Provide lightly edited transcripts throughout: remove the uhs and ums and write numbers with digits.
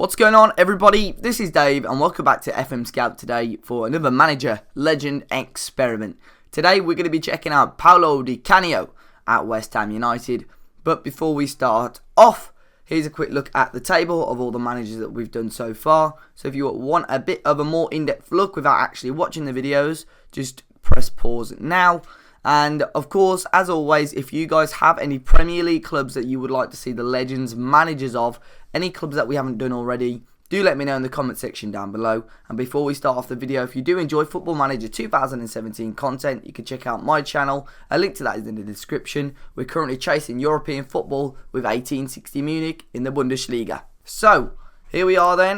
What's going on, everybody? This is Dave and welcome back to FM Scout today for another manager legend experiment. Today we're going to be checking out Paolo Di Canio at West Ham United. But before we start off, here's a quick look at the table of all the managers that we've done so far. So if you want a bit of a more in-depth look without actually watching the videos, just press pause now. And of course, as always, if you guys have any Premier League clubs that you would like to see the legends managers of, any clubs that we haven't done already, do let me know in the comment section down below. And before we start off the video, if you do enjoy Football Manager 2017 content, you can check out my channel. A link to that is in the description. We're currently chasing European football with 1860 Munich in the Bundesliga. So, here we are then.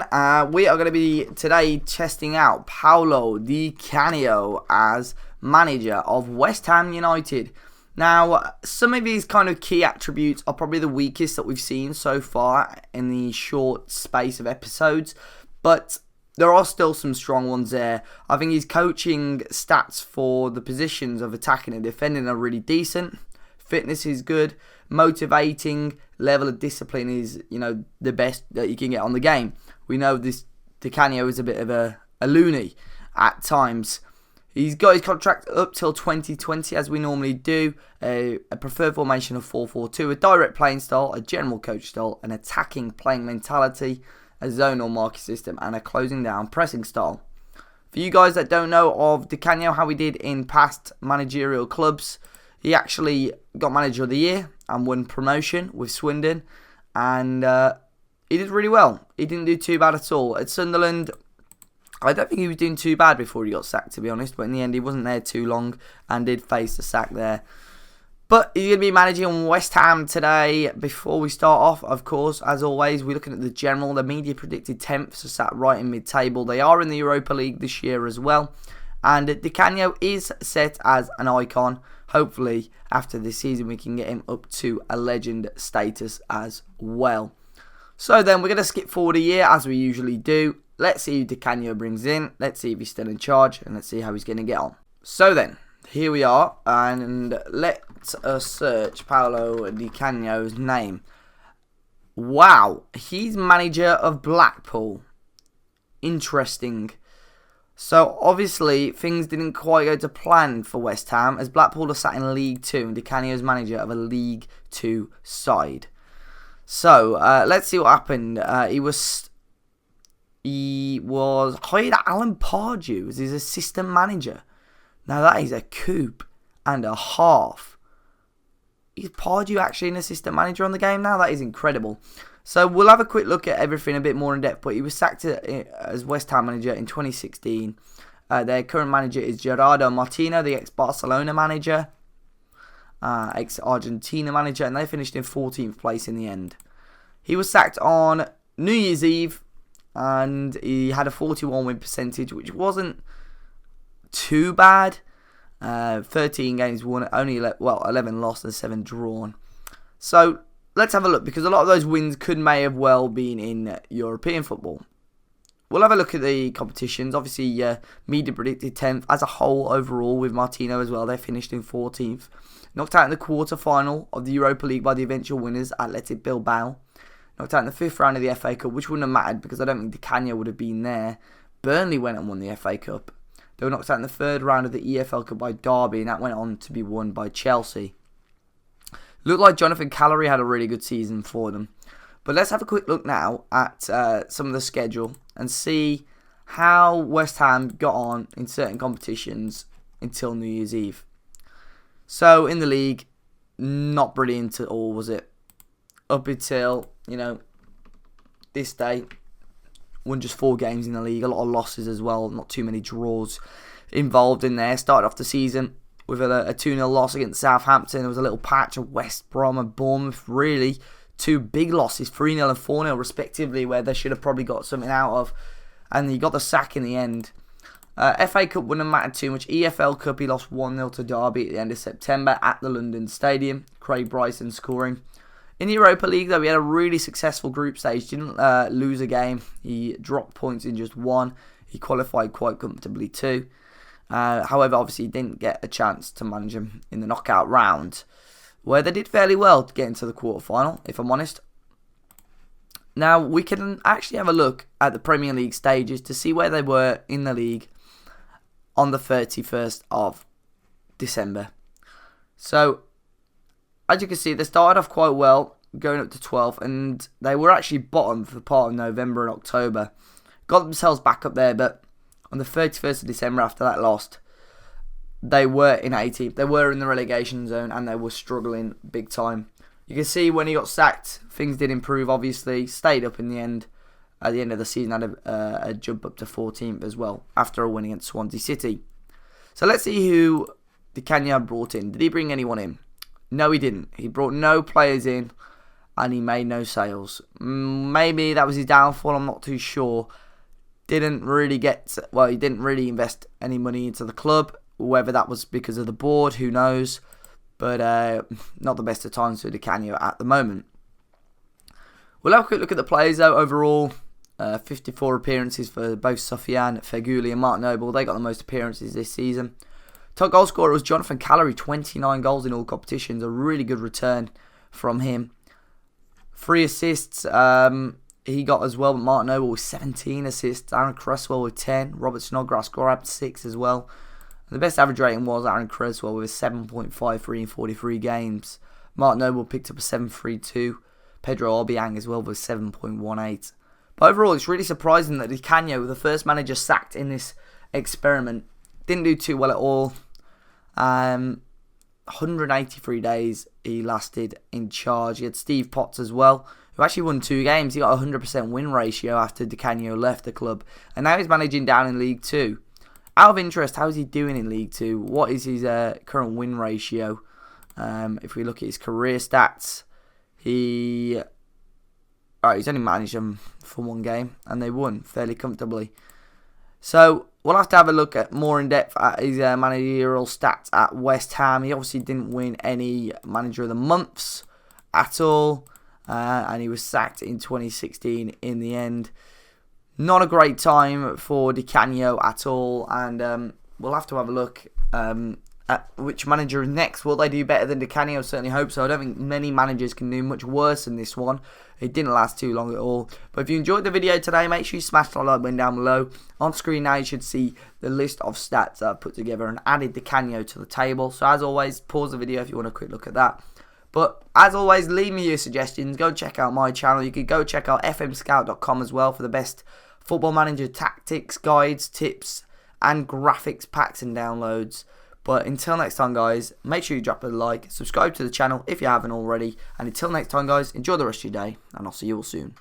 We are going to be today testing out Paolo Di Canio as manager of West Ham United. Now, some of these kind of key attributes are probably the weakest that we've seen so far in the short space of episodes, but there are still some strong ones there. I think his coaching stats for the positions of attacking and defending are really decent. Fitness is good. Motivating level of discipline is, the best that you can get on the game. We know this Di Canio is a bit of a loony at times. He's got his contract up till 2020 as we normally do. A preferred formation of 4-4-2, a direct playing style, a general coach style, an attacking playing mentality, a zonal marking system, and a closing down pressing style. For you guys that don't know of Di Canio, how he did in past managerial clubs, he actually got manager of the year and won promotion with Swindon, and he did really well. He didn't do too bad at all. At Sunderland, I don't think he was doing too bad before he got sacked, to be honest, but in the end he wasn't there too long and did face the sack there. But he's going to be managing West Ham today. Before we start off, of course, as always, we're looking at the general. The media predicted 10th, so sat right in mid-table. They are in the Europa League this year as well. And Di Canio is set as an icon. Hopefully, after this season, we can get him up to a legend status as well. So then, we're going to skip forward a year, as we usually do. Let's see who Di Canio brings in. Let's see if he's still in charge. And let's see how he's going to get on. So then, here we are. And let us search Paolo Di Canio's name. Wow. He's manager of Blackpool. Interesting. So, obviously, things didn't quite go to plan for West Ham, as Blackpool are sat in League 2 and Di Canio's manager of a League 2 side. So, let's see what happened. He was hired at Alan Pardew as his assistant manager. Now, that is a coup and a half. Is Pardew actually an assistant manager on the game now? That is incredible. So we'll have a quick look at everything a bit more in depth. But he was sacked as West Ham manager in 2016. Their current manager is Gerardo Martino, the ex-Barcelona manager, ex-Argentina manager, and they finished in 14th place in the end. He was sacked on New Year's Eve, and he had a 41 win percentage, which wasn't too bad. 13 games won, only 11 lost and 7 drawn. So let's have a look, because a lot of those wins may have well been in European football. We'll have a look at the competitions. Obviously, media predicted 10th as a whole overall with Martino as well. They finished in 14th. Knocked out in the quarter-final of the Europa League by the eventual winners, Athletic Bilbao. Knocked out in the 5th round of the FA Cup, which wouldn't have mattered because I don't think Di Canio would have been there. Burnley went and won the FA Cup. They were knocked out in the 3rd round of the EFL Cup by Derby, and that went on to be won by Chelsea. Looked like Jonathan Callery had a really good season for them. But let's have a quick look now at some of the schedule and see how West Ham got on in certain competitions until New Year's Eve. So in the league, not brilliant at all, was it? Up until, this day, won just 4 games in the league. A lot of losses as well, not too many draws involved in there. Started off the season with a 2-0 loss against Southampton. There was a little patch of West Brom and Bournemouth, really. 2 big losses, 3-0 and 4-0 respectively, where they should have probably got something out of. And he got the sack in the end. FA Cup wouldn't have mattered too much. EFL Cup, he lost 1-0 to Derby at the end of September at the London Stadium. Craig Bryson scoring. In the Europa League, though, we had a really successful group stage. Didn't lose a game. He dropped points in just 1. He qualified quite comfortably too. However, obviously, he didn't get a chance to manage him in the knockout round, where they did fairly well to get into the quarterfinal, if I'm honest. Now, we can actually have a look at the Premier League stages to see where they were in the league on the 31st of December. So, as you can see, they started off quite well, going up to 12th, and they were actually bottom for part of November and October. Got themselves back up there, but on the 31st of December, after that loss, they were in 18th. They were in the relegation zone, and they were struggling big time. You can see when he got sacked, things did improve, obviously. Stayed up in the end. At the end of the season, had a jump up to 14th as well, after a win against Swansea City. So let's see who Di Canio brought in. Did he bring anyone in? No, he didn't. He brought no players in, and he made no sales. Maybe that was his downfall, I'm not too sure. He didn't really invest any money into the club. Whether that was because of the board, who knows. But not the best of times for Di Canio at the moment. We'll have a quick look at the players though. Overall, 54 appearances for both Sofiane, Feghouli and Mark Noble. They got the most appearances this season. Top goal scorer was Jonathan Callery, 29 goals in all competitions. A really good return from him. 3 assists he got as well. Mark Noble with 17 assists. Aaron Cresswell with 10. Robert Snodgrass grabbed 6 as well. The best average rating was Aaron Cresswell with a 7.53 in 43 games. Mark Noble picked up a 7.32. Pedro Obiang as well with 7.18. But overall, it's really surprising that Di Canio, the first manager sacked in this experiment, didn't do too well at all. 183 days he lasted in charge. He had Steve Potts as well, who actually won 2 games. He got a 100% win ratio after Di Canio left the club. And now he's managing down in League 2. Out of interest, how is he doing in League 2? What is his current win ratio? If we look at his career stats, he's only managed them for 1 game, and they won fairly comfortably. So we'll have to have a look at more in depth at his managerial stats at West Ham. He obviously didn't win any Manager of the Months at all, and he was sacked in 2016 in the end. Not a great time for Di Canio at all, and we'll have to have a look at which manager is next. Will they do better than Di Canio? I certainly hope so. I don't think many managers can do much worse than this one. It didn't last too long at all. But if you enjoyed the video today, make sure you smash that like button down below. On screen now you should see the list of stats that I've put together and added Di Canio to the table. So as always, pause the video if you want a quick look at that. But as always, leave me your suggestions. Go check out my channel. You could go check out fmscout.com as well for the best Football Manager tactics, guides, tips, and graphics packs and downloads. But until next time, guys, make sure you drop a like, subscribe to the channel if you haven't already. And until next time, guys, enjoy the rest of your day, and I'll see you all soon.